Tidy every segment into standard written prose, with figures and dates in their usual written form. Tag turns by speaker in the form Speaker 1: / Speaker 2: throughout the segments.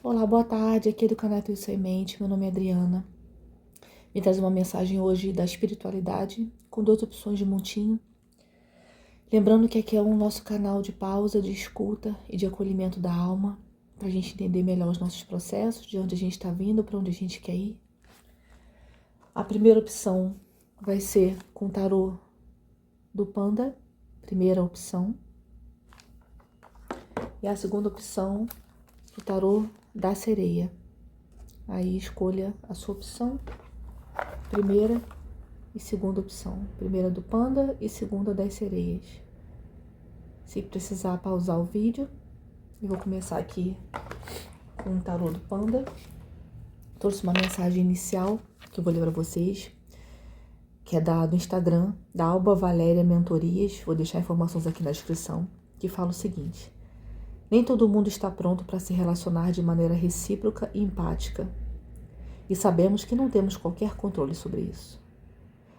Speaker 1: Olá, boa tarde, aqui é do canal Teu Semente, meu nome é Adriana. Me traz uma mensagem hoje da espiritualidade, com 2 opções de montinho. Lembrando que aqui é o nosso canal de pausa, de escuta e de acolhimento da alma, para a gente entender melhor os nossos processos, de onde a gente está vindo, para onde a gente quer ir. A primeira opção vai ser com o tarô do Panda, primeira opção. E a segunda opção, o tarô da Sereia. Aí escolha a sua opção, primeira e segunda opção. Primeira do Panda e segunda das Sereias. Se precisar pausar o vídeo, eu vou começar aqui com o tarô do Panda. Trouxe uma mensagem inicial que eu vou ler para vocês, que é do Instagram, da Alba Valéria Mentorias. Vou deixar informações aqui na descrição, que fala o seguinte: nem todo mundo está pronto para se relacionar de maneira recíproca e empática. E sabemos que não temos qualquer controle sobre isso.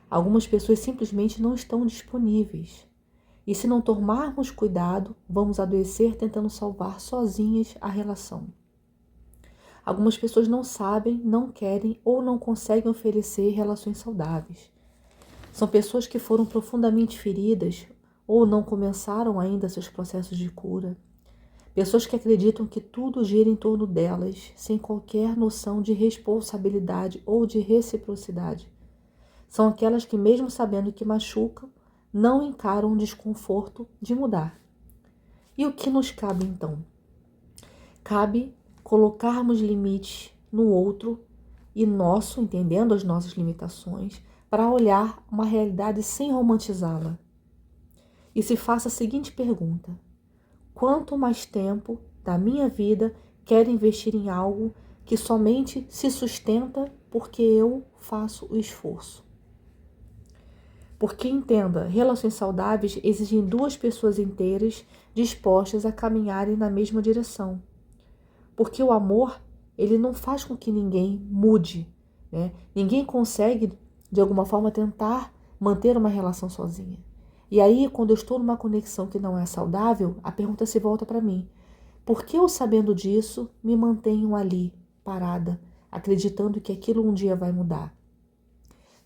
Speaker 1: Algumas pessoas simplesmente não estão disponíveis. E se não tomarmos cuidado, vamos adoecer tentando salvar sozinhas a relação. Algumas pessoas não sabem, não querem ou não conseguem oferecer relações saudáveis. São pessoas que foram profundamente feridas ou não começaram ainda seus processos de cura. Pessoas que acreditam que tudo gira em torno delas, sem qualquer noção de responsabilidade ou de reciprocidade. São aquelas que, mesmo sabendo que machucam, não encaram o desconforto de mudar. E o que nos cabe então? Cabe colocarmos limites no outro e nosso, entendendo as nossas limitações, para olhar uma realidade sem romantizá-la. E se faça a seguinte pergunta: quanto mais tempo da minha vida quero investir em algo que somente se sustenta porque eu faço o esforço? Porque entenda, relações saudáveis exigem 2 pessoas inteiras dispostas a caminharem na mesma direção. Porque o amor, ele não faz com que ninguém mude, né? Ninguém consegue, de alguma forma, tentar manter uma relação sozinha. E aí, quando eu estou numa conexão que não é saudável, a pergunta se volta para mim: por que eu, sabendo disso, me mantenho ali, parada, acreditando que aquilo um dia vai mudar?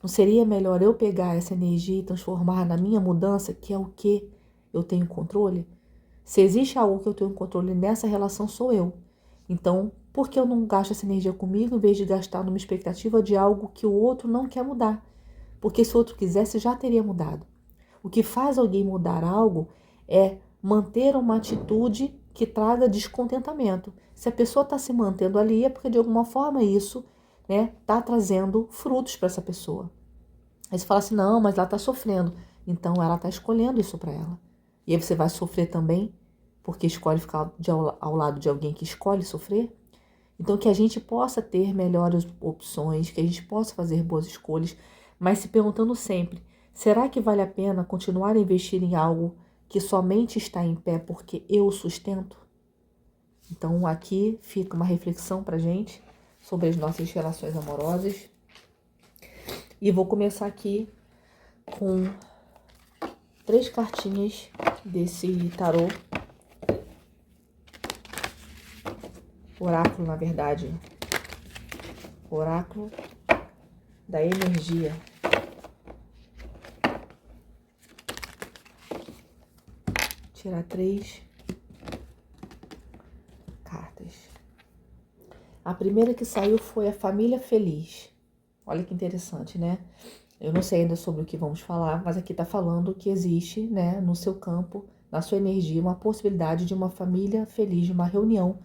Speaker 1: Não seria melhor eu pegar essa energia e transformar na minha mudança, que é o que eu tenho controle? Se existe algo que eu tenho controle nessa relação, sou eu. Então, por que eu não gasto essa energia comigo em vez de gastar numa expectativa de algo que o outro não quer mudar? Porque se o outro quisesse, já teria mudado. O que faz alguém mudar algo é manter uma atitude que traga descontentamento. Se a pessoa está se mantendo ali, é porque de alguma forma isso está trazendo frutos para essa pessoa. Aí você fala assim: não, mas ela está sofrendo. Então ela está escolhendo isso para ela. E aí você vai sofrer também, porque escolhe ficar ao lado de alguém que escolhe sofrer. Então que a gente possa ter melhores opções, que a gente possa fazer boas escolhas, mas se perguntando sempre: será que vale a pena continuar a investir em algo que somente está em pé porque eu sustento? Então aqui fica uma reflexão para a gente sobre as nossas relações amorosas. E vou começar aqui com 3 cartinhas desse tarô. Oráculo, na verdade. Oráculo da energia. Tirar 3 cartas. A primeira que saiu foi a família feliz. Olha que interessante, né? Eu não sei ainda sobre o que vamos falar, mas aqui tá falando que existe, né, no seu campo, na sua energia, uma possibilidade de uma família feliz, de uma reunião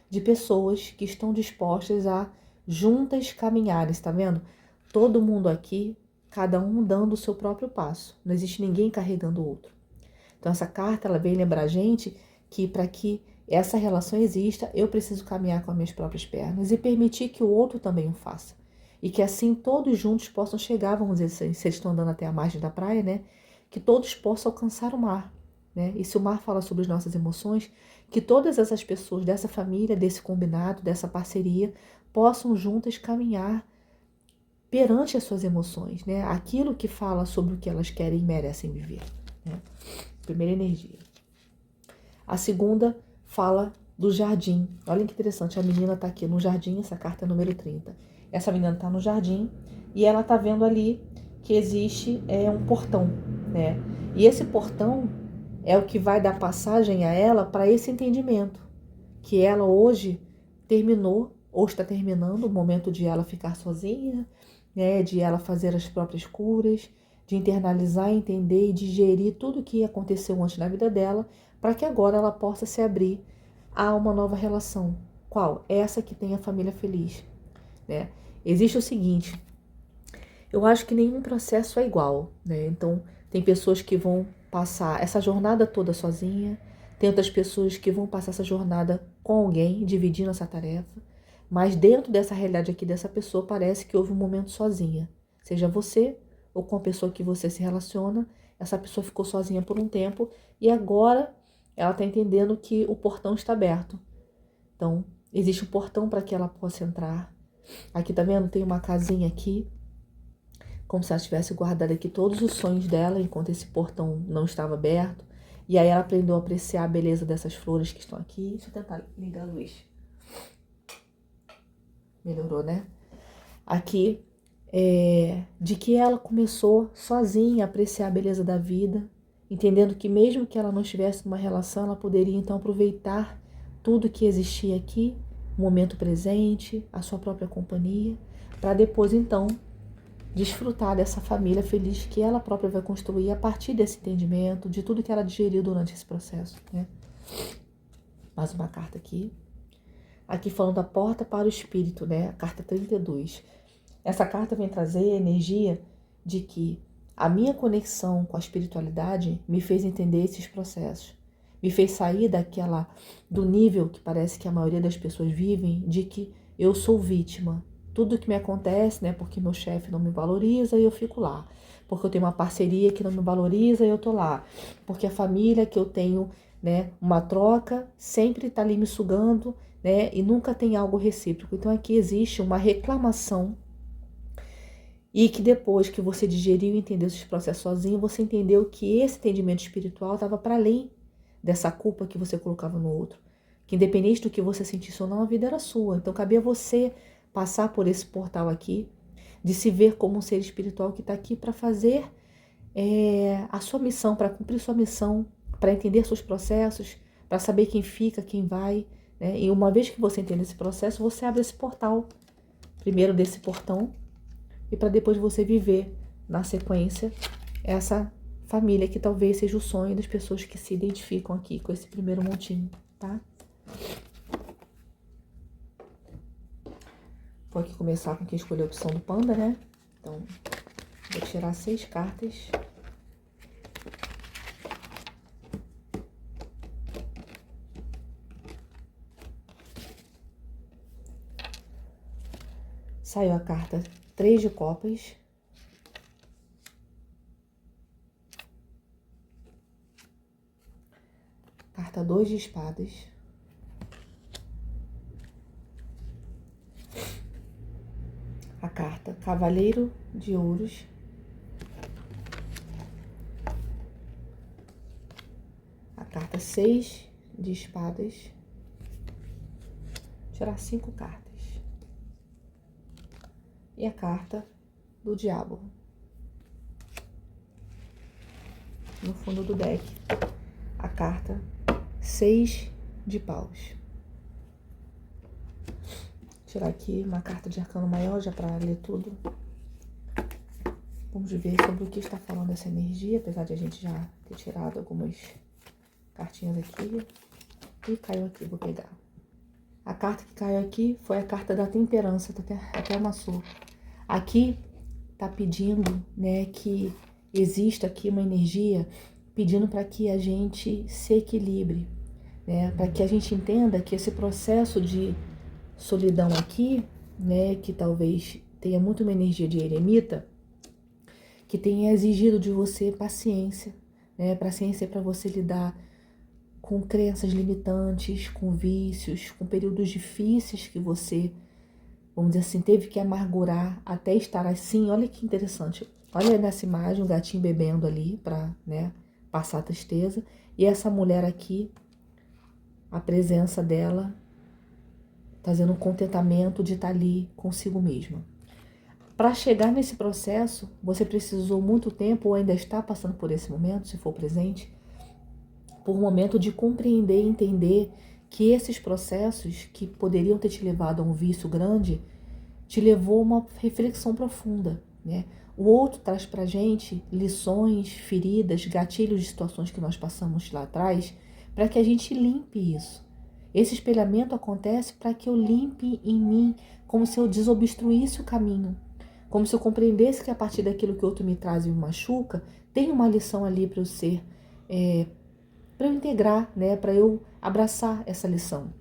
Speaker 1: de pessoas que estão dispostas a juntas caminharem, tá vendo? Todo mundo aqui, cada um dando o seu próprio passo. Não existe ninguém carregando o outro. Então essa carta, ela vem lembrar a gente que para que essa relação exista, eu preciso caminhar com as minhas próprias pernas e permitir que o outro também o faça. E que assim todos juntos possam chegar, vamos dizer, se eles estão andando até a margem da praia, né? Que todos possam alcançar o mar, né? E se o mar fala sobre as nossas emoções, que todas essas pessoas dessa família, desse combinado, dessa parceria, possam juntas caminhar perante as suas emoções, né? Aquilo que fala sobre o que elas querem e merecem viver, né? Primeira energia. A segunda fala do jardim. Olha que interessante, a menina está aqui no jardim, essa carta é número 30. Essa menina está no jardim e ela está vendo ali que existe um portão, né? E esse portão é o que vai dar passagem a ela para esse entendimento, que ela hoje terminou ou está terminando o momento de ela ficar sozinha, né? De ela fazer as próprias curas, de internalizar, entender e digerir tudo o que aconteceu antes na vida dela, para que agora ela possa se abrir a uma nova relação. Qual? Essa que tem a família feliz, né? Existe o seguinte, eu acho que nenhum processo é igual, né? Então, tem pessoas que vão passar essa jornada toda sozinha, tem outras pessoas que vão passar essa jornada com alguém, dividindo essa tarefa, mas dentro dessa realidade aqui dessa pessoa, parece que houve um momento sozinha. Seja você ou com a pessoa que você se relaciona, essa pessoa ficou sozinha por um tempo e agora ela está entendendo que o portão está aberto. Então, existe um portão para que ela possa entrar. Aqui, tá vendo? Tem uma casinha aqui, como se ela tivesse guardado aqui todos os sonhos dela, enquanto esse portão não estava aberto. E aí ela aprendeu a apreciar a beleza dessas flores que estão aqui. Deixa eu tentar ligar a luz. Melhorou, né? Aqui, de que ela começou sozinha a apreciar a beleza da vida, entendendo que mesmo que ela não estivesse numa relação, ela poderia então aproveitar tudo que existia aqui, o momento presente, a sua própria companhia, para depois então desfrutar dessa família feliz que ela própria vai construir a partir desse entendimento, de tudo que ela digeriu durante esse processo, né? Mais uma carta aqui. Aqui falando da porta para o espírito, né? A carta 32. Essa carta vem trazer a energia de que a minha conexão com a espiritualidade me fez entender esses processos. Me fez sair do nível que parece que a maioria das pessoas vivem, de que eu sou vítima. Tudo que me acontece, né? Porque meu chefe não me valoriza e eu fico lá. Porque eu tenho uma parceria que não me valoriza e eu tô lá. Porque a família que eu tenho, né? Uma troca sempre tá ali me sugando, né? E nunca tem algo recíproco. Então aqui existe uma reclamação. E que depois que você digeriu e entendeu esses processos sozinho, você entendeu que esse entendimento espiritual estava para além dessa culpa que você colocava no outro. Que independente do que você sentisse ou não, a vida era sua. Então cabia você passar por esse portal aqui, de se ver como um ser espiritual que está aqui para fazer a sua missão, para cumprir sua missão, para entender seus processos, para saber quem fica, quem vai, né? E uma vez que você entende esse processo, você abre esse portal, primeiro desse portão, e para depois você viver, na sequência, essa família que talvez seja o sonho das pessoas que se identificam aqui com esse primeiro montinho, tá? Vou aqui começar com quem escolheu a opção do panda, né? Então, vou tirar 6 cartas. Saiu a carta 3 de copas. Carta 2 de espadas. A carta Cavaleiro de Ouros. A carta 6 de espadas. Vou tirar 5 cartas. E a carta do Diabo. No fundo do deck, a carta 6 de paus. Vou tirar aqui uma carta de arcano maior já para ler tudo. Vamos ver sobre o que está falando essa energia, apesar de a gente já ter tirado algumas cartinhas aqui. E caiu aqui, vou pegar. A carta que caiu aqui foi a carta da temperança, até amassou. Aqui tá pedindo, né, que exista aqui uma energia pedindo para que a gente se equilibre, né, para que a gente entenda que esse processo de solidão aqui, né, que talvez tenha muito uma energia de eremita, que tenha exigido de você paciência, né, paciência para você lidar com crenças limitantes, com vícios, com períodos difíceis que você, vamos dizer assim, teve que amargurar até estar assim. Olha que interessante. Olha nessa imagem o gatinho bebendo ali para, né, passar a tristeza. E essa mulher aqui, a presença dela, trazendo um contentamento de estar ali consigo mesma. Para chegar nesse processo, você precisou muito tempo, ou ainda está passando por esse momento, se for presente, por um momento de compreender e entender que esses processos que poderiam ter te levado a um vício grande, te levou a uma reflexão profunda, né? O outro traz pra gente lições, feridas, gatilhos de situações que nós passamos lá atrás, para que a gente limpe isso. Esse espelhamento acontece para que eu limpe em mim, como se eu desobstruísse o caminho, como se eu compreendesse que a partir daquilo que o outro me traz e me machuca, tem uma lição ali para eu ser, para eu integrar, né? Para eu abraçar essa lição.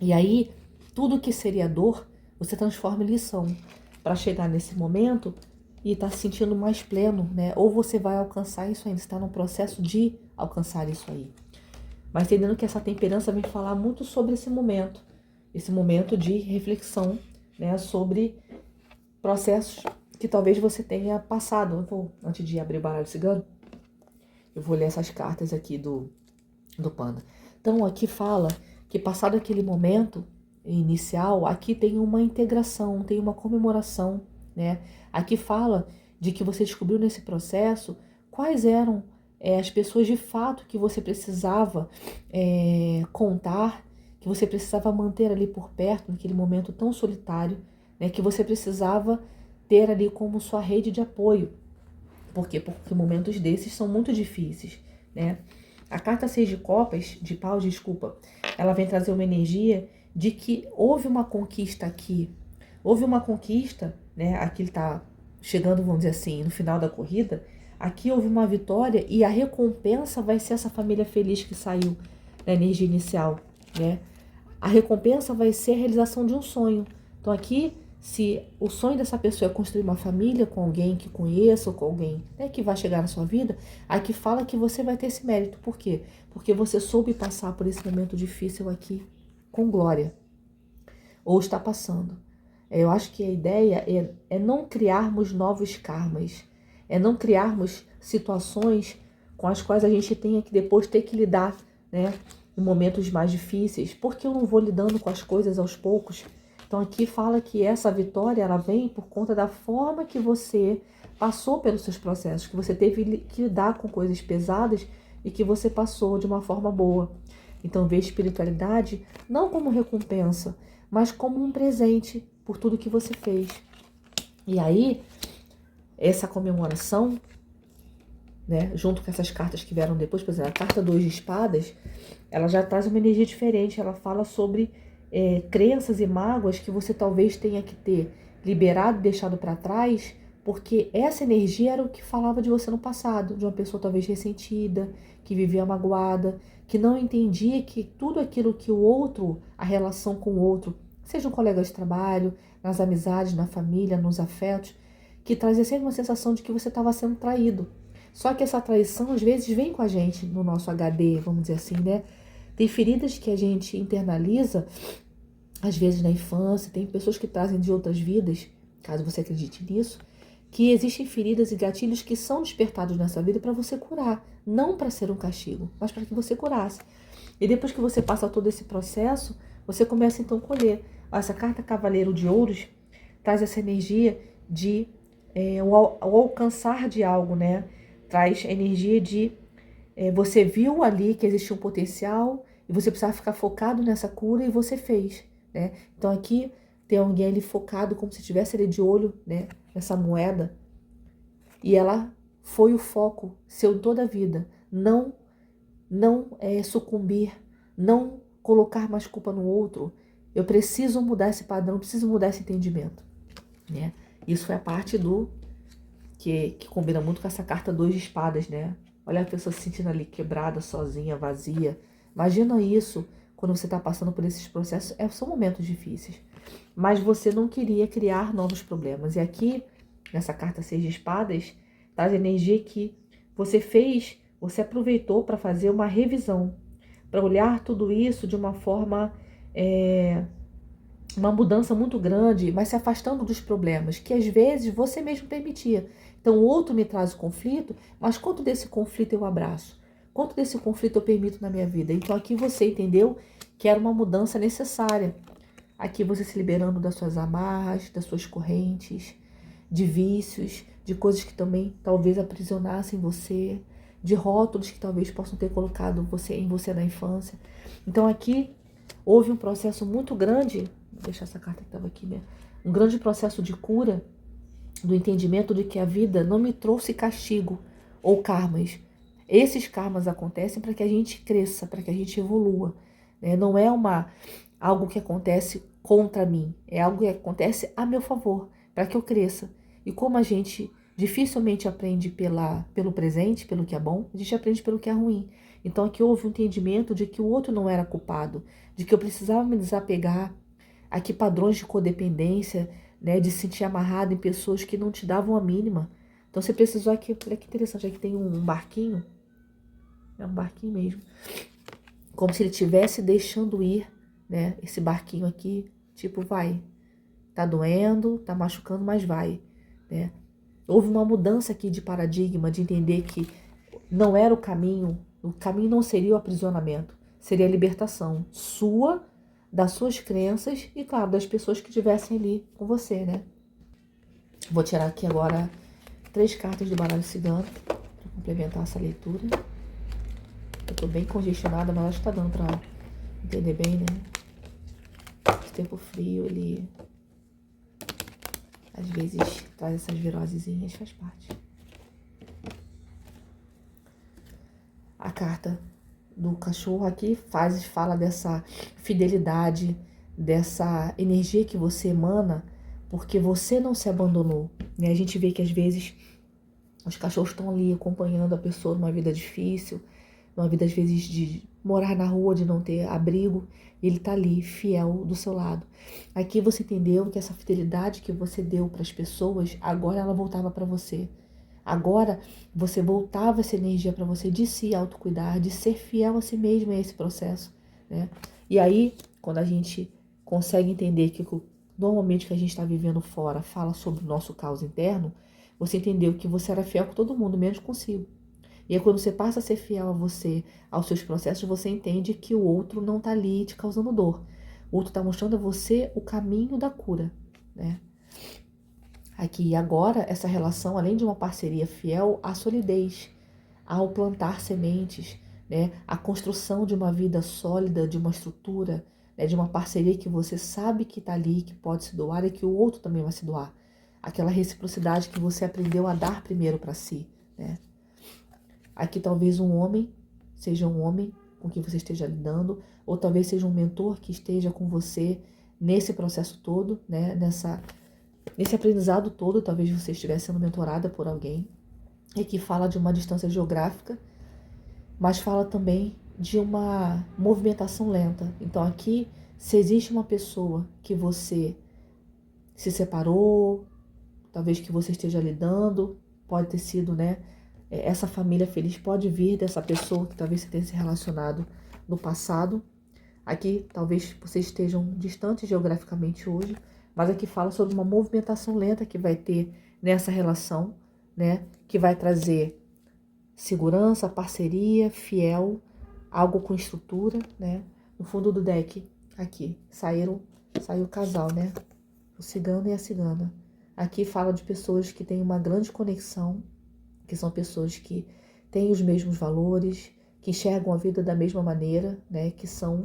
Speaker 1: E aí, tudo que seria dor, você transforma em lição, para chegar nesse momento e estar se sentindo mais pleno, né? Ou você vai alcançar isso ainda, está no processo de alcançar isso aí. Mas entendendo que essa temperança vem falar muito sobre esse momento de reflexão, né? Sobre processos que talvez você tenha passado. Antes de abrir o baralho cigano, eu vou ler essas cartas aqui do Panda. Então, aqui fala que passado aquele momento inicial, aqui tem uma integração, tem uma comemoração, né? Aqui fala de que você descobriu nesse processo quais eram as pessoas de fato que você precisava contar, que você precisava manter ali por perto, naquele momento tão solitário, né? Que você precisava ter ali como sua rede de apoio. Por quê? Porque momentos desses são muito difíceis, né? A carta 6 de copas, de paus, desculpa, ela vem trazer uma energia de que houve uma conquista aqui. Houve uma conquista, né? Aqui ele tá chegando, vamos dizer assim, no final da corrida. Aqui houve uma vitória e a recompensa vai ser essa família feliz que saiu na energia inicial, né? A recompensa vai ser a realização de um sonho. Então aqui, se o sonho dessa pessoa é construir uma família com alguém que conheça ou com alguém, né, que vai chegar na sua vida, aqui fala que você vai ter esse mérito. Por quê? Porque você soube passar por esse momento difícil aqui com glória. Ou está passando. Eu acho que a ideia é não criarmos novos karmas. É não criarmos situações com as quais a gente tenha que depois ter que lidar, né, em momentos mais difíceis. Porque eu não vou lidando com as coisas aos poucos. Então aqui fala que essa vitória, ela vem por conta da forma que você passou pelos seus processos, que você teve que lidar com coisas pesadas e que você passou de uma forma boa. Então vê a espiritualidade não como recompensa, mas como um presente por tudo que você fez. E aí, essa comemoração, né, junto com essas cartas que vieram depois, por exemplo, a carta 2 de espadas, ela já traz uma energia diferente, ela fala sobre crenças e mágoas que você talvez tenha que ter liberado e deixado para trás, porque essa energia era o que falava de você no passado, de uma pessoa talvez ressentida, que vivia magoada, que não entendia que tudo aquilo que o outro, a relação com o outro, seja um colega de trabalho, nas amizades, na família, nos afetos, que trazia sempre uma sensação de que você estava sendo traído. Só que essa traição às vezes vem com a gente no nosso HD, vamos dizer assim, né? Tem feridas que a gente internaliza, às vezes na infância, tem pessoas que trazem de outras vidas, caso você acredite nisso, que existem feridas e gatilhos que são despertados nessa vida para você curar, não para ser um castigo, mas para que você curasse. E depois que você passa todo esse processo, você começa então a colher. Essa carta Cavaleiro de Ouros traz essa energia de o alcançar de algo, né? Traz a energia de você viu ali que existia um potencial e você precisava ficar focado nessa cura e você fez, né? Então aqui tem alguém ali focado como se estivesse ali de olho, né, nessa moeda, e ela foi o foco seu em toda a vida. Não sucumbir, não colocar mais culpa no outro. Eu preciso mudar esse padrão, preciso mudar esse entendimento, né? Isso foi a parte do que combina muito com essa carta 2 de espadas, né? Olha a pessoa se sentindo ali quebrada, sozinha, vazia. Imagina isso quando você está passando por esses processos. São momentos difíceis. Mas você não queria criar novos problemas. E aqui, nessa carta 6 de espadas, traz a energia que você aproveitou para fazer uma revisão, para olhar tudo isso de uma forma, uma mudança muito grande, mas se afastando dos problemas, que às vezes você mesmo permitia. Então o outro me traz o conflito, mas quanto desse conflito eu abraço? Quanto desse conflito eu permito na minha vida? Então aqui você entendeu que era uma mudança necessária. Aqui você se liberando das suas amarras, das suas correntes, de vícios, de coisas que também talvez aprisionassem você, de rótulos que talvez possam ter colocado em você na infância. Então aqui houve um processo muito grande, vou deixar essa carta que estava aqui, né? Um grande processo de cura, do entendimento de que a vida não me trouxe castigo ou karmas. Esses karmas acontecem para que a gente cresça, para que a gente evolua, né? Não é algo que acontece contra mim, é algo que acontece a meu favor, para que eu cresça. E como a gente dificilmente aprende pelo presente, pelo que é bom, a gente aprende pelo que é ruim. Então aqui houve um entendimento de que o outro não era culpado, de que eu precisava me desapegar. Aqui padrões de codependência, né, de se sentir amarrado em pessoas que não te davam a mínima. Então você precisou aqui, olha que interessante, aqui tem um barquinho, é um barquinho mesmo, como se ele estivesse deixando ir, né, esse barquinho aqui, tipo, vai, tá doendo, tá machucando, mas vai, né. Houve uma mudança aqui de paradigma, de entender que não era o caminho não seria o aprisionamento, seria a libertação sua, das suas crenças e, claro, das pessoas que estivessem ali com você, né? Vou tirar aqui agora 3 cartas do baralho cigano para complementar essa leitura. Eu tô bem congestionada, mas acho que tá dando para entender bem, né? Esse tempo frio, ele às vezes traz essas virosezinhas, faz parte. A carta do cachorro aqui fala dessa fidelidade, dessa energia que você emana, porque você não se abandonou, né? A gente vê que às vezes os cachorros estão ali acompanhando a pessoa numa vida difícil, numa vida às vezes de morar na rua, de não ter abrigo, e ele tá ali, fiel do seu lado. Aqui você entendeu que essa fidelidade que você deu para as pessoas, agora ela voltava para você. Agora você voltava essa energia para você de se autocuidar, de ser fiel a si mesmo a esse processo, né? E aí, quando a gente consegue entender que normalmente o que a gente está vivendo fora fala sobre o nosso caos interno, você entendeu que você era fiel com todo mundo, menos consigo. E aí quando você passa a ser fiel a você, aos seus processos, você entende que o outro não está ali te causando dor. O outro está mostrando a você o caminho da cura, né? Aqui e agora, essa relação, além de uma parceria fiel, há solidez, ao plantar sementes, né? A construção de uma vida sólida, de uma estrutura, né? De uma parceria que você sabe que está ali, que pode se doar e que o outro também vai se doar. Aquela reciprocidade que você aprendeu a dar primeiro para si, né? Aqui talvez um homem, seja um homem com quem você esteja lidando, ou talvez seja um mentor que esteja com você nesse processo todo, né? Nesse aprendizado todo, talvez você estivesse sendo mentorada por alguém, e que fala de uma distância geográfica, mas fala também de uma movimentação lenta. Então aqui, se existe uma pessoa que você se separou, talvez que você esteja lidando, pode ter sido, né? Essa família feliz pode vir dessa pessoa que talvez você tenha se relacionado no passado. Aqui, talvez vocês estejam distantes geograficamente hoje, mas aqui fala sobre uma movimentação lenta que vai ter nessa relação, né? Que vai trazer segurança, parceria, fiel, algo com estrutura, né? No fundo do deck, aqui, saiu o casal, né? O cigano e a cigana. Aqui fala de pessoas que têm uma grande conexão, que são pessoas que têm os mesmos valores, que enxergam a vida da mesma maneira, né? Que são,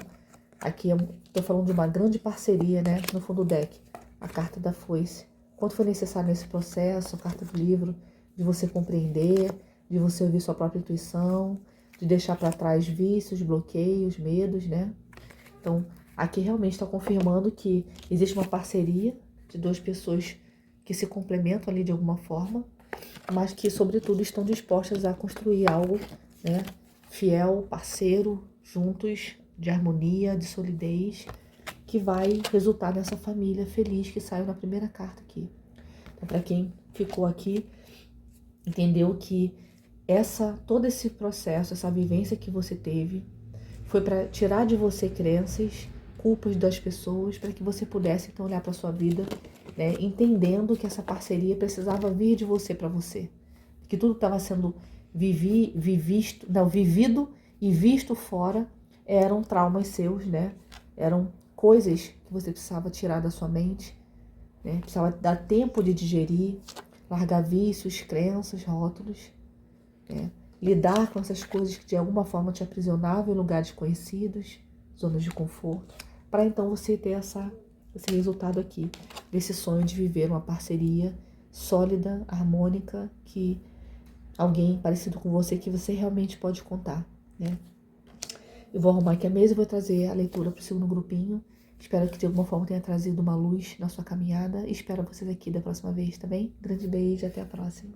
Speaker 1: aqui estou falando de uma grande parceria, né? No fundo do deck, a carta da foice. Quanto foi necessário nesse processo, a carta do livro, de você compreender, de você ouvir sua própria intuição, de deixar para trás vícios, bloqueios, medos, né? Então, aqui realmente está confirmando que existe uma parceria de 2 pessoas que se complementam ali de alguma forma, mas que, sobretudo, estão dispostas a construir algo, né? Fiel, parceiro, juntos, de harmonia, de solidez, que vai resultar nessa família feliz que saiu na primeira carta aqui. Então, para quem ficou aqui, entendeu que todo esse processo, essa vivência que você teve, foi para tirar de você crenças, culpas das pessoas, para que você pudesse então olhar para sua vida, né, entendendo que essa parceria precisava vir de você para você, que tudo estava sendo vivido e visto fora eram traumas seus, né? Eram coisas que você precisava tirar da sua mente, né? Precisava dar tempo de digerir, largar vícios, crenças, rótulos, né? Lidar com essas coisas que de alguma forma te aprisionavam em lugares conhecidos, zonas de conforto, para então você ter esse resultado aqui, desse sonho de viver uma parceria sólida, harmônica, que alguém parecido com você que você realmente pode contar, né? Eu vou arrumar aqui a mesa e vou trazer a leitura para o segundo grupinho. Espero que de alguma forma tenha trazido uma luz na sua caminhada. E espero vocês aqui da próxima vez, tá bem? Grande beijo e até a próxima.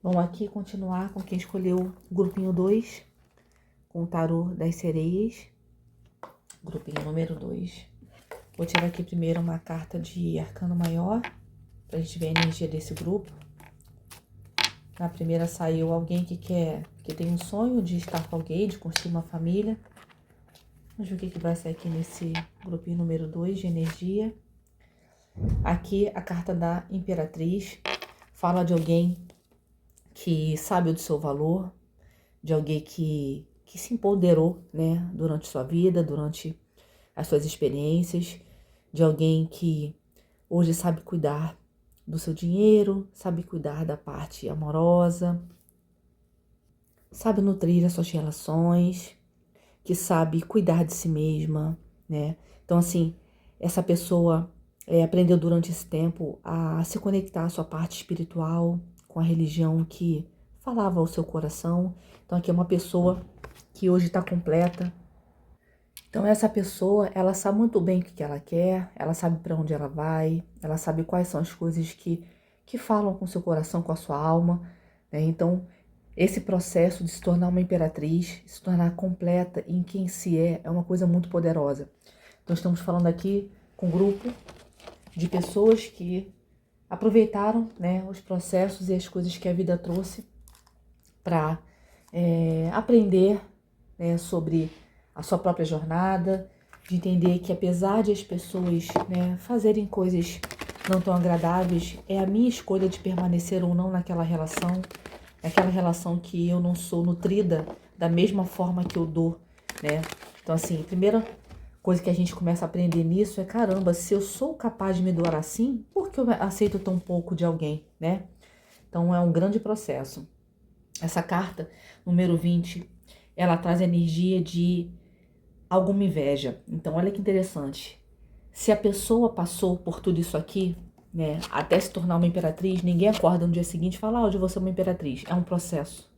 Speaker 1: Vamos aqui continuar com quem escolheu o grupinho 2, com o tarô das sereias. Grupinho número 2. Vou tirar aqui primeiro uma carta de arcano maior, pra gente ver a energia desse grupo. Na primeira saiu alguém que tem um sonho de estar com alguém, de construir uma família. Vamos ver o que vai sair aqui nesse grupinho número 2 de energia. Aqui a carta da Imperatriz fala de alguém que sabe do seu valor, de alguém que se empoderou, né, durante sua vida, durante as suas experiências, de alguém que hoje sabe cuidar do seu dinheiro, sabe cuidar da parte amorosa, sabe nutrir as suas relações, que sabe cuidar de si mesma, né? Então, assim, essa pessoa aprendeu durante esse tempo a se conectar à sua parte espiritual, com a religião que falava ao seu coração. Então, aqui é uma pessoa que hoje está completa. Então, essa pessoa, ela sabe muito bem o que ela quer, ela sabe para onde ela vai, ela sabe quais são as coisas que falam com o seu coração, com a sua alma, né? Então, esse processo de se tornar uma imperatriz, se tornar completa em quem se é uma coisa muito poderosa. Então, estamos falando aqui com um grupo de pessoas que aproveitaram, né, os processos e as coisas que a vida trouxe para aprender, né, sobre a sua própria jornada, de entender que apesar de as pessoas, né, fazerem coisas não tão agradáveis, é a minha escolha de permanecer ou não naquela relação, aquela relação que eu não sou nutrida da mesma forma que eu dou, né? Então, assim, a primeira coisa que a gente começa a aprender nisso é, caramba, se eu sou capaz de me doar assim, por que eu aceito tão pouco de alguém, né? Então, é um grande processo. Essa carta, número 20, ela traz a energia de alguma inveja. Então, olha que interessante. Se a pessoa passou por tudo isso aqui, né, até se tornar uma imperatriz, ninguém acorda no dia seguinte e fala, hoje eu vou ser uma imperatriz. É um processo.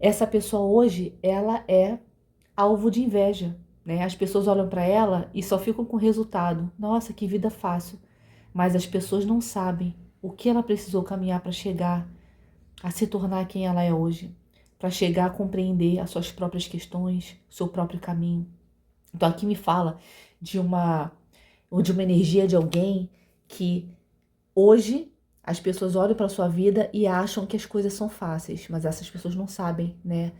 Speaker 1: Essa pessoa hoje, ela é alvo de inveja, né? As pessoas olham para ela e só ficam com o resultado. Nossa, que vida fácil. Mas as pessoas não sabem o que ela precisou caminhar para chegar a se tornar quem ela é hoje, para chegar a compreender as suas próprias questões, o seu próprio caminho. Então aqui me fala de uma energia de alguém que hoje as pessoas olham para a sua vida e acham que as coisas são fáceis, mas essas pessoas não sabem, né,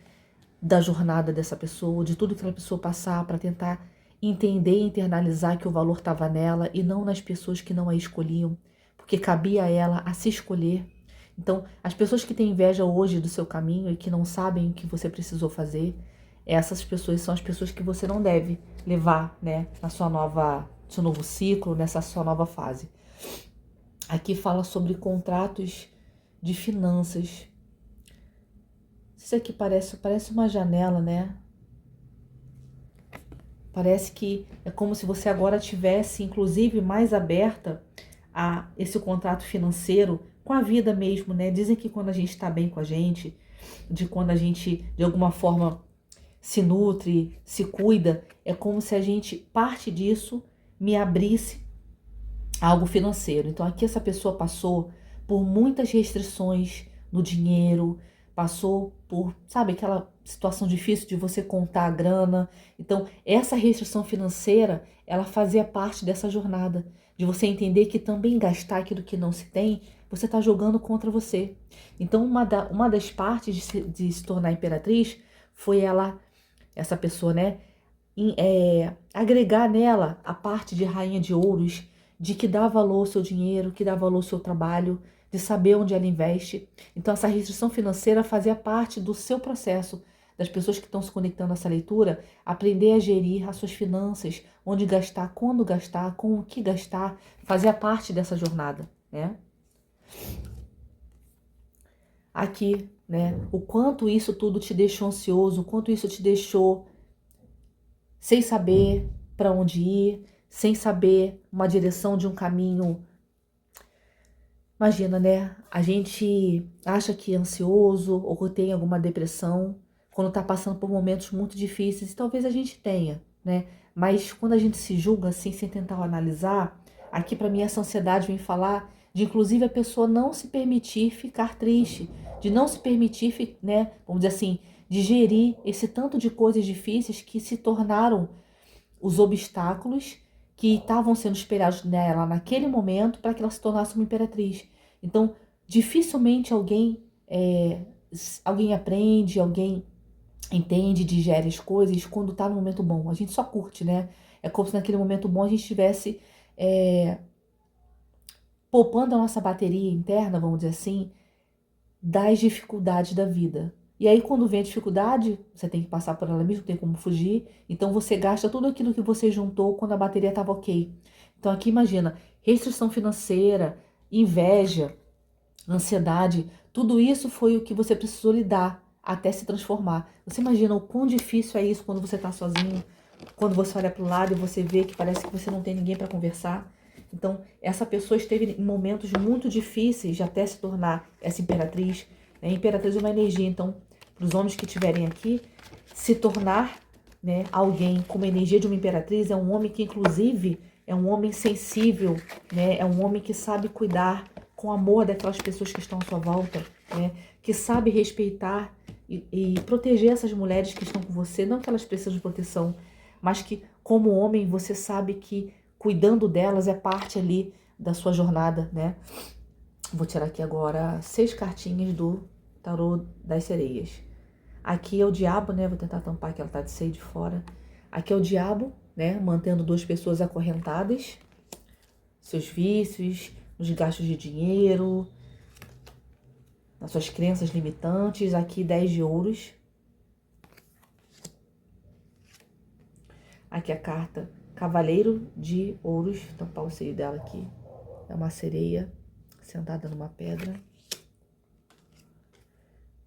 Speaker 1: da jornada dessa pessoa, de tudo que ela precisou passar para tentar entender e internalizar que o valor estava nela e não nas pessoas que não a escolhiam, porque cabia a ela a se escolher. Então, as pessoas que têm inveja hoje do seu caminho e que não sabem o que você precisou fazer, essas pessoas são as pessoas que você não deve levar, né, na seu novo ciclo, nessa sua nova fase. Aqui fala sobre contratos de finanças. Isso aqui parece uma janela, né? Parece que é como se você agora tivesse, inclusive, mais aberta a esse contrato financeiro com a vida mesmo, né? Dizem que quando a gente está bem com a gente, quando a gente, de alguma forma, se nutre, se cuida, é como se a gente, parte disso, me abrisse a algo financeiro. Então, aqui essa pessoa passou por muitas restrições no dinheiro, passou por, sabe, aquela situação difícil de você contar a grana. Então, essa restrição financeira, ela fazia parte dessa jornada, de você entender que também gastar aquilo que não se tem, você está jogando contra você. Então, uma das partes de se tornar imperatriz foi essa pessoa, né, agregar nela a parte de rainha de ouros, de que dá valor ao seu dinheiro, que dá valor ao seu trabalho, de saber onde ela investe. Então, essa restrição financeira fazia parte do seu processo, das pessoas que estão se conectando a essa leitura, aprender a gerir as suas finanças, onde gastar, quando gastar, com o que gastar, fazer parte dessa jornada, né? Aqui, né? O quanto isso tudo te deixou ansioso, o quanto isso te deixou sem saber para onde ir, sem saber uma direção de um caminho. Imagina, né? A gente acha que é ansioso ou que tem alguma depressão quando tá passando por momentos muito difíceis, e talvez a gente tenha, né? Mas quando a gente se julga assim, sem tentar analisar, aqui para mim essa ansiedade vem falar de inclusive a pessoa não se permitir ficar triste, de não se permitir, né, vamos dizer assim, digerir esse tanto de coisas difíceis que se tornaram os obstáculos que estavam sendo espelhados nela naquele momento para que ela se tornasse uma imperatriz. Então, dificilmente alguém aprende, alguém entende, digere as coisas quando está no momento bom. A gente só curte, né? É como se naquele momento bom a gente estivesse poupando a nossa bateria interna, vamos dizer assim, das dificuldades da vida. E aí, quando vem a dificuldade, você tem que passar por ela mesmo, não tem como fugir. Então, você gasta tudo aquilo que você juntou quando a bateria estava ok. Então, aqui imagina, restrição financeira, inveja, ansiedade, tudo isso foi o que você precisou lidar até se transformar. Você imagina o quão difícil é isso quando você está sozinho, quando você olha para o lado e você vê que parece que você não tem ninguém para conversar. Então, essa pessoa esteve em momentos muito difíceis de até se tornar essa imperatriz. Né? Imperatriz é uma energia, então, para os homens que estiverem aqui, se tornar, né, alguém com uma energia de uma imperatriz é um homem que, inclusive, é um homem sensível, né? É um homem que sabe cuidar com amor daquelas pessoas que estão à sua volta, né? Que sabe respeitar e proteger essas mulheres que estão com você, não que elas precisam de proteção, mas que, como homem, você sabe que cuidando delas é parte ali da sua jornada, né? Vou tirar aqui agora 6 cartinhas do tarô das sereias. Aqui é o diabo, né? Vou tentar tampar que ela tá de seio de fora. Aqui é o diabo, né? Mantendo 2 pessoas acorrentadas. Seus vícios, nos gastos de dinheiro, nas suas crenças limitantes. Aqui 10 de ouros. Aqui a carta Cavaleiro de Ouros. Vou tampar o seio dela aqui. É uma sereia sentada numa pedra.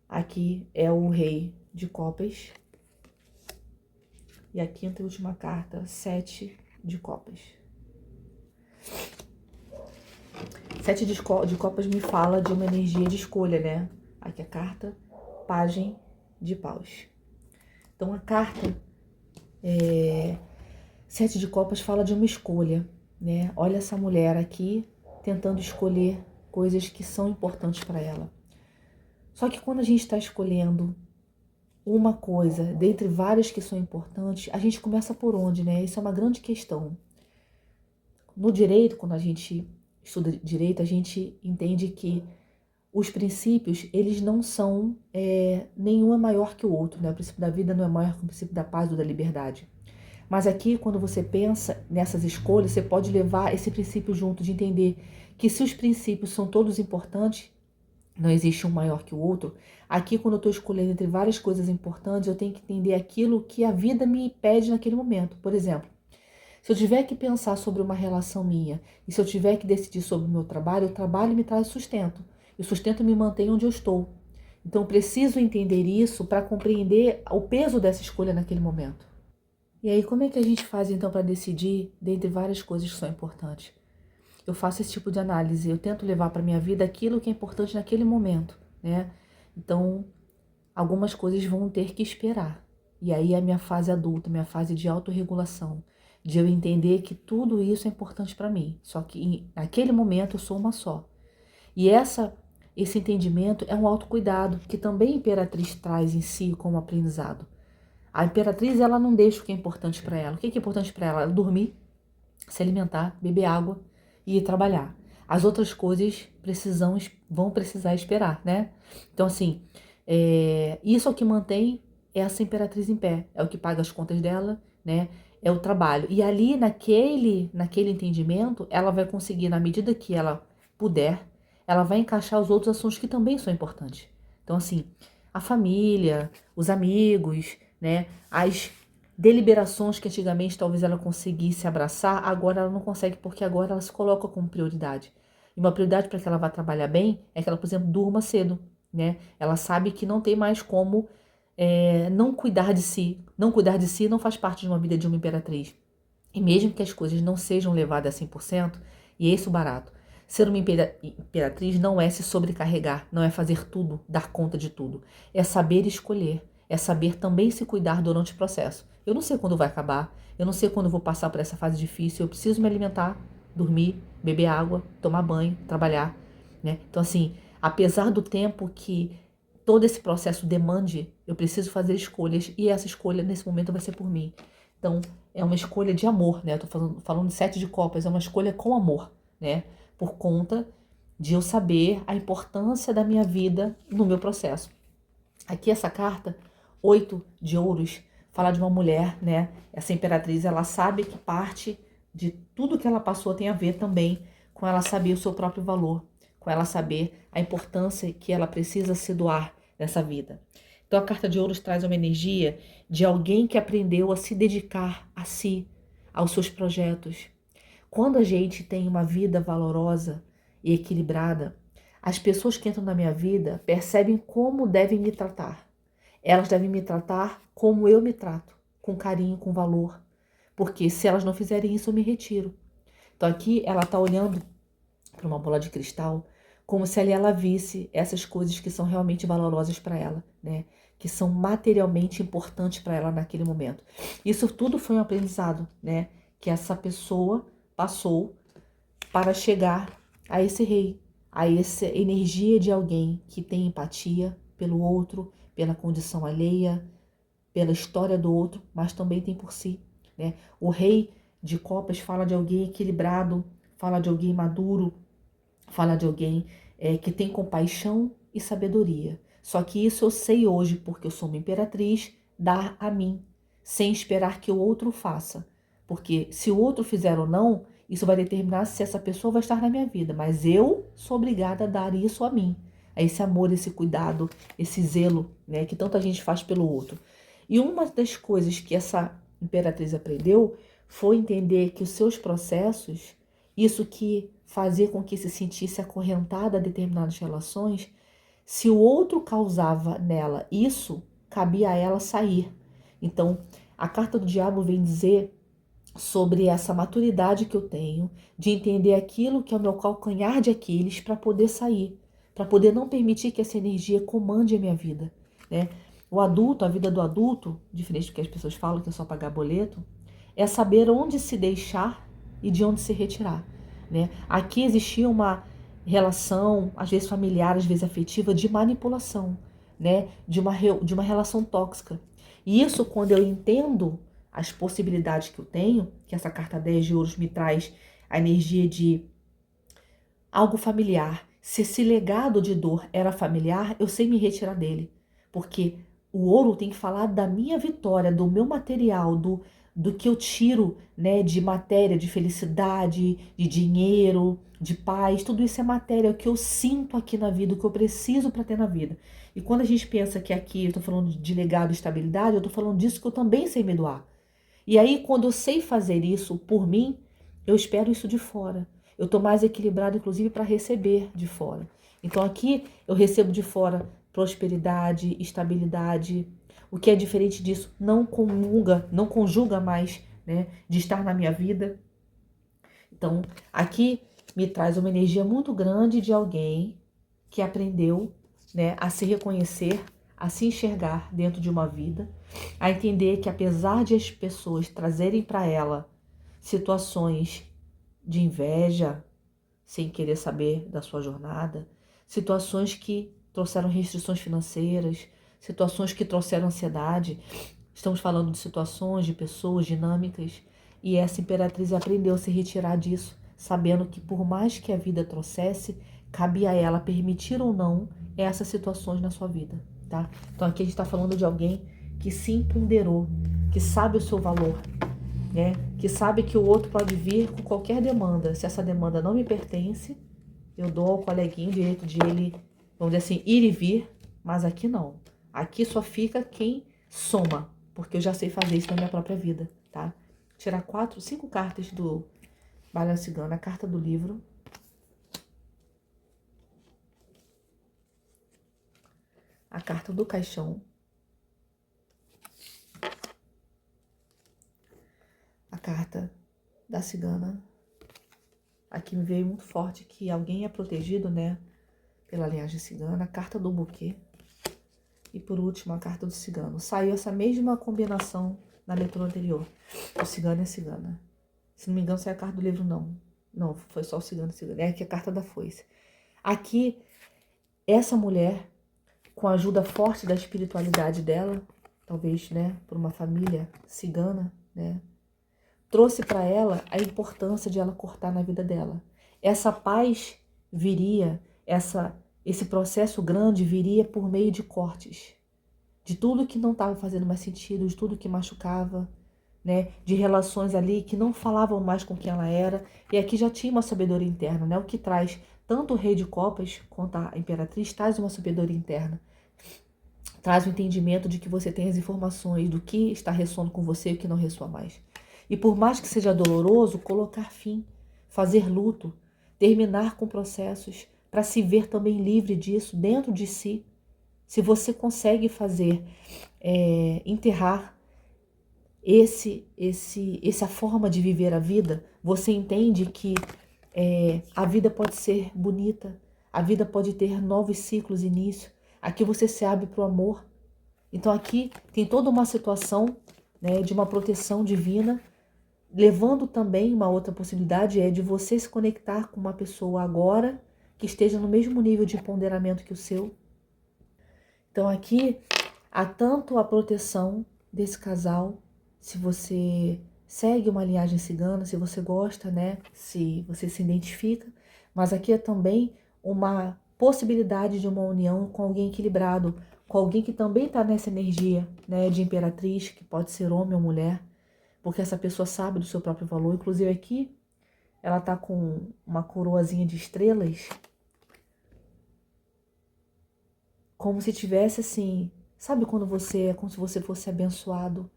Speaker 1: Aqui é o Rei de Copas. E a quinta e última carta, 7 de Copas. 7 de Copas me fala de uma energia de escolha, né? Aqui a carta, Pagem de Paus. Então a carta 7 de Copas fala de uma escolha, né? Olha essa mulher aqui tentando escolher coisas que são importantes para ela. Só que quando a gente está escolhendo uma coisa dentre várias que são importantes, a gente começa por onde, né? Isso é uma grande questão. No direito, quando a gente estuda direito, a gente entende que os princípios, eles não são, nenhum é maior que o outro, né? O princípio da vida não é maior que o princípio da paz ou da liberdade. Mas aqui, quando você pensa nessas escolhas, você pode levar esse princípio junto, de entender que se os princípios são todos importantes, não existe um maior que o outro. Aqui, quando eu estou escolhendo entre várias coisas importantes, eu tenho que entender aquilo que a vida me pede naquele momento. Por exemplo, se eu tiver que pensar sobre uma relação minha, e se eu tiver que decidir sobre o meu trabalho, o trabalho me traz sustento. E o sustento me mantém onde eu estou. Então, eu preciso entender isso para compreender o peso dessa escolha naquele momento. E aí, como é que a gente faz, então, para decidir dentre várias coisas que são importantes? Eu faço esse tipo de análise, eu tento levar para minha vida aquilo que é importante naquele momento, né? Então, algumas coisas vão ter que esperar. E aí é a minha fase adulta, minha fase de autorregulação, de eu entender que tudo isso é importante para mim. Só que naquele momento eu sou uma só. E esse entendimento é um autocuidado que também a Imperatriz traz em si como aprendizado. A Imperatriz, ela não deixa o que é importante para ela. O que é importante para ela? Ela dormir, se alimentar, beber água e ir trabalhar. As outras coisas vão precisar esperar, né? Então, assim, isso é o que mantém essa imperatriz em pé. É o que paga as contas dela, né? É o trabalho. E ali, naquele entendimento, ela vai conseguir, na medida que ela puder, ela vai encaixar os outros assuntos que também são importantes. Então, assim, a família, os amigos, né? As deliberações que antigamente talvez ela conseguisse abraçar, agora ela não consegue, porque agora ela se coloca como prioridade. E uma prioridade para que ela vá trabalhar bem é que ela, por exemplo, durma cedo, né? Ela sabe que não tem mais como não cuidar de si. Não cuidar de si não faz parte de uma vida de uma imperatriz. E mesmo que as coisas não sejam levadas a 100%, e é isso o barato, ser uma imperatriz não é se sobrecarregar, não é fazer tudo, dar conta de tudo. É saber escolher, é saber também se cuidar durante o processo. Eu não sei quando vai acabar, eu não sei quando vou passar por essa fase difícil, eu preciso me alimentar, dormir, beber água, tomar banho, trabalhar, né? Então assim, apesar do tempo que todo esse processo demande, eu preciso fazer escolhas e essa escolha nesse momento vai ser por mim. Então, é uma escolha de amor, né? Eu tô falando de 7 de copas, é uma escolha com amor, né? Por conta de eu saber a importância da minha vida no meu processo. Aqui essa carta, 8 de ouros, fala de uma mulher, né? Essa imperatriz, ela sabe que parte de tudo que ela passou tem a ver também com ela saber o seu próprio valor, com ela saber a importância que ela precisa se doar nessa vida. Então a carta de ouros traz uma energia de alguém que aprendeu a se dedicar a si, aos seus projetos. Quando a gente tem uma vida valorosa e equilibrada, as pessoas que entram na minha vida percebem como devem me tratar. Elas devem me tratar como eu me trato, com carinho, com valor. Porque se elas não fizerem isso, eu me retiro. Então aqui ela está olhando para uma bola de cristal como se ali ela visse essas coisas que são realmente valorosas para ela, né? Que são materialmente importantes para ela naquele momento. Isso tudo foi um aprendizado, né? Que essa pessoa passou para chegar a esse rei, a essa energia de alguém que tem empatia pelo outro, pela condição alheia, pela história do outro, mas também tem por si, né? O rei de copas fala de alguém equilibrado, fala de alguém maduro, fala de alguém que tem compaixão e sabedoria. Só que isso eu sei hoje, porque eu sou uma imperatriz, dar a mim, sem esperar que o outro faça. Porque se o outro fizer ou não, isso vai determinar se essa pessoa vai estar na minha vida. Mas eu sou obrigada a dar isso a mim. A esse amor, esse cuidado, esse zelo, né, que tanta gente faz pelo outro. E uma das coisas que essa imperatriz aprendeu foi entender que os seus processos, isso que fazia com que se sentisse acorrentada a determinadas relações, se o outro causava nela isso, cabia a ela sair. Então, a carta do diabo vem dizer sobre essa maturidade que eu tenho de entender aquilo que é o meu calcanhar de Aquiles para poder sair, para poder não permitir que essa energia comande a minha vida, né? O adulto, a vida do adulto, diferente do que as pessoas falam que é só pagar boleto, é saber onde se deixar e de onde se retirar, né? Aqui existia uma relação, às vezes familiar, às vezes afetiva, de manipulação, né? De uma relação tóxica. E isso, quando eu entendo as possibilidades que eu tenho, que essa carta 10 de ouros me traz a energia de algo familiar. Se esse legado de dor era familiar, eu sei me retirar dele. Porque o ouro tem que falar da minha vitória, do meu material, do que eu tiro, né, de matéria, de felicidade, de dinheiro, de paz. Tudo isso é matéria, o que eu sinto aqui na vida, o que eu preciso para ter na vida. E quando a gente pensa que aqui eu estou falando de legado e estabilidade, eu estou falando disso que eu também sei me doar. E aí, quando eu sei fazer isso por mim, eu espero isso de fora. Eu estou mais equilibrado, inclusive, para receber de fora. Então, aqui eu recebo de fora prosperidade, estabilidade. O que é diferente disso não conjuga mais, né, de estar na minha vida. Então, aqui me traz uma energia muito grande de alguém que aprendeu, né, a se reconhecer, a se enxergar dentro de uma vida, a entender que apesar de as pessoas trazerem para ela situações de inveja, sem querer saber da sua jornada, situações que trouxeram restrições financeiras, situações que trouxeram ansiedade, estamos falando de situações, de pessoas dinâmicas, e essa imperatriz aprendeu a se retirar disso, sabendo que por mais que a vida trouxesse, cabia a ela permitir ou não essas situações na sua vida, tá? Então aqui a gente está falando de alguém que se empoderou, que sabe o seu valor, né? Que sabe que o outro pode vir com qualquer demanda. Se essa demanda não me pertence, eu dou ao coleguinho o direito de ele, vamos dizer assim, ir e vir, mas aqui não. Aqui só fica quem soma, porque eu já sei fazer isso na minha própria vida, tá? Tirar 4, 5 cartas do baralho cigano, a carta do livro. A carta do caixão. A carta da cigana. Aqui me veio muito forte que alguém é protegido, né? Pela linhagem cigana. A carta do buquê. E por último, a carta do cigano. Saiu essa mesma combinação na leitura anterior. O cigano e a cigana. Se não me engano, saiu a carta do livro, não. Não, foi só o cigano e a cigana. É aqui a carta da foice. Aqui, essa mulher, com a ajuda forte da espiritualidade dela, talvez, né, por uma família cigana, né, trouxe para ela a importância de ela cortar na vida dela. Essa paz viria, esse processo grande viria por meio de cortes, de tudo que não estava fazendo mais sentido, de tudo que machucava, né, de relações ali que não falavam mais com quem ela era. E aqui já tinha uma sabedoria interna, né, o que traz tanto o rei de copas quanto a imperatriz, traz uma sabedoria interna. Traz o entendimento de que você tem as informações do que está ressoando com você e o que não ressoa mais. E por mais que seja doloroso, colocar fim, fazer luto, terminar com processos, para se ver também livre disso, dentro de si. Se você consegue fazer, enterrar essa forma de viver a vida, você entende que a vida pode ser bonita, a vida pode ter novos ciclos, início. Aqui você se abre para o amor. Então aqui tem toda uma situação, né, de uma proteção divina, levando também uma outra possibilidade de você se conectar com uma pessoa agora que esteja no mesmo nível de empoderamento que o seu. Então aqui há tanto a proteção desse casal, se você segue uma linhagem cigana, se você gosta, né, se você se identifica, mas aqui é também uma possibilidade de uma união com alguém equilibrado, com alguém que também está nessa energia, né, de imperatriz, que pode ser homem ou mulher, porque essa pessoa sabe do seu próprio valor. Inclusive aqui, ela está com uma coroazinha de estrelas, como se tivesse assim, sabe quando é como se você fosse abençoado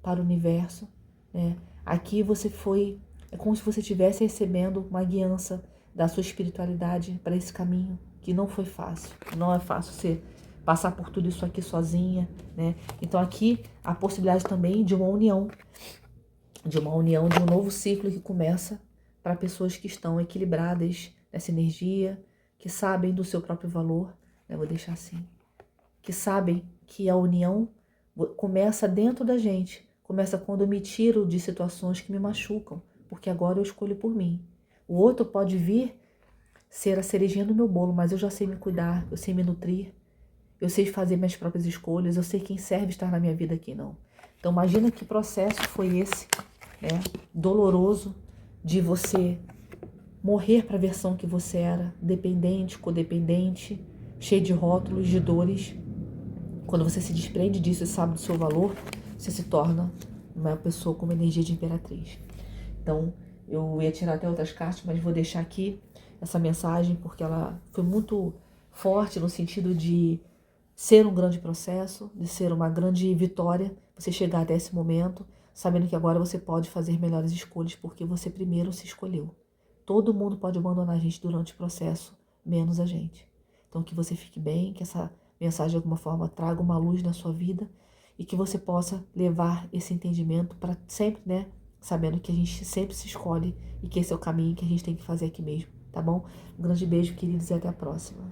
Speaker 1: para o universo, né? Aqui é como se você estivesse recebendo uma guiança da sua espiritualidade para esse caminho, que não foi fácil. Não é fácil você passar por tudo isso aqui sozinha, né? Então aqui a possibilidade também de uma união, de um novo ciclo que começa para pessoas que estão equilibradas nessa energia, que sabem do seu próprio valor, né? Vou deixar assim, que sabem que a união começa dentro da gente, começa quando eu me tiro de situações que me machucam, porque agora eu escolho por mim. O outro pode vir ser a cerejinha do meu bolo, mas eu já sei me cuidar, eu sei me nutrir, eu sei fazer minhas próprias escolhas, eu sei quem serve estar na minha vida e quem não. Então imagina que processo foi esse, né, doloroso, de você morrer para a versão que você era, dependente, codependente, cheio de rótulos, de dores. Quando você se desprende disso e sabe do seu valor, você se torna uma pessoa com uma energia de imperatriz. Então, eu ia tirar até outras cartas, mas vou deixar aqui essa mensagem porque ela foi muito forte no sentido de ser um grande processo, de ser uma grande vitória, você chegar até esse momento, sabendo que agora você pode fazer melhores escolhas porque você primeiro se escolheu. Todo mundo pode abandonar a gente durante o processo, menos a gente. Então que você fique bem, que essa mensagem de alguma forma traga uma luz na sua vida e que você possa levar esse entendimento para sempre, né? Sabendo que a gente sempre se escolhe e que esse é o caminho que a gente tem que fazer aqui mesmo, tá bom? Um grande beijo, queridos, e até a próxima.